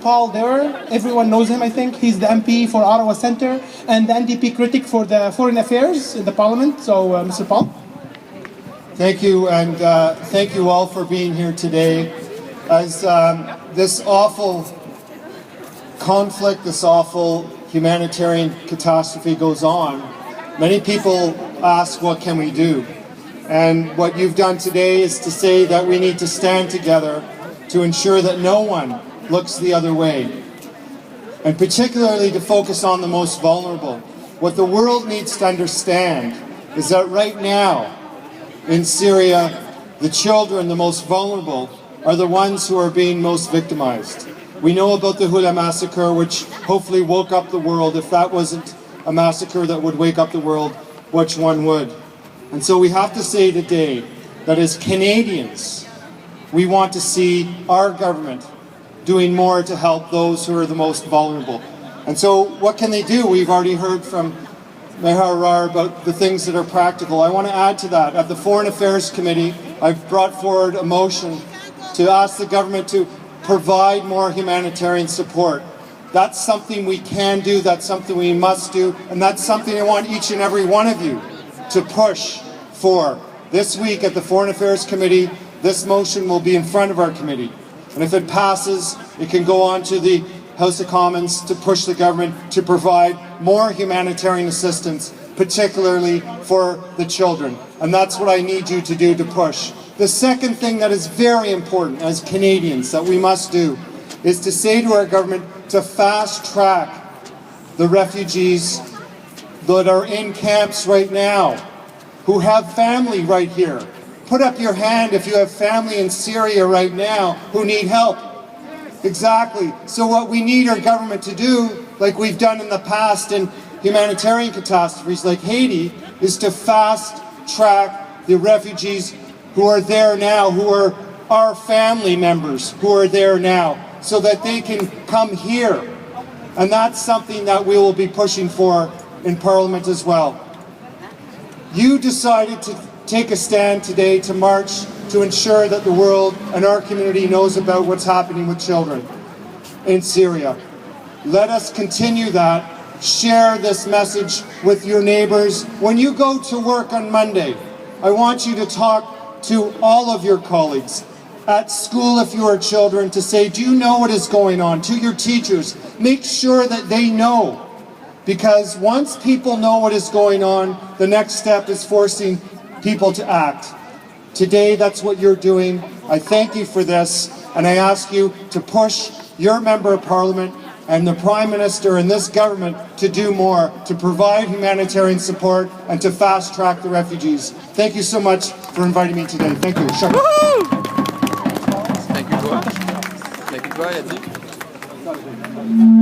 Paul Dewart. Everyone knows him, I think. He's the MP for Ottawa-Center and the NDP critic for the Foreign Affairs in the Parliament. So, Mr. Paul. Thank you, and thank you all for being here today. As this awful conflict, this awful humanitarian catastrophe goes on, many people ask, what can we do? And what you've done today is to say that we need to stand together to ensure that no one looks the other way, and particularly to focus on the most vulnerable. What the world needs to understand is that right now in Syria, the children, the most vulnerable, are the ones who are being most victimized. We know about the Hula massacre, which hopefully woke up the world. If that wasn't a massacre that would wake up the world, which one would? And so we have to say today that as Canadians, we want to see our government doing more to help those who are the most vulnerable. And so what can they do? We've already heard from Mayor Rar about the things that are practical. I want to add to that. At the Foreign Affairs Committee, I've brought forward a motion to ask the government to provide more humanitarian support. That's something we can do, that's something we must do, and that's something I want each and every one of you to push for. This week at the Foreign Affairs Committee, this motion will be in front of our committee. And if it passes, it can go on to the House of Commons to push the government to provide more humanitarian assistance, particularly for the children. And that's what I need you to do to push. The second thing that is very important as Canadians that we must do is to say to our government to fast track the refugees that are in camps right now, who have family right here. Put up your hand if you have family in Syria right now who need help. Exactly. So what we need our government to do, like we've done in the past in humanitarian catastrophes like Haiti, is to fast track the refugees who are there now, who are our family members who are there now, so that they can come here. And that's something that we will be pushing for in Parliament as well. You decided to take a stand today to march to ensure that the world and our community knows about what's happening with children in Syria. Let us continue that. Share this message with your neighbors. When you go to work on Monday, I want you to talk to all of your colleagues at school if you are children to say, do you know what is going on? To your teachers, make sure that they know. Because once people know what is going on, the next step is forcing people to act. Today, that's what you're doing. I thank you for this, and I ask you to push your Member of Parliament and the Prime Minister and this government to do more, to provide humanitarian support and to fast-track the refugees. Thank you so much for inviting me today. Thank you. Thank you, toi. Thank you, toi,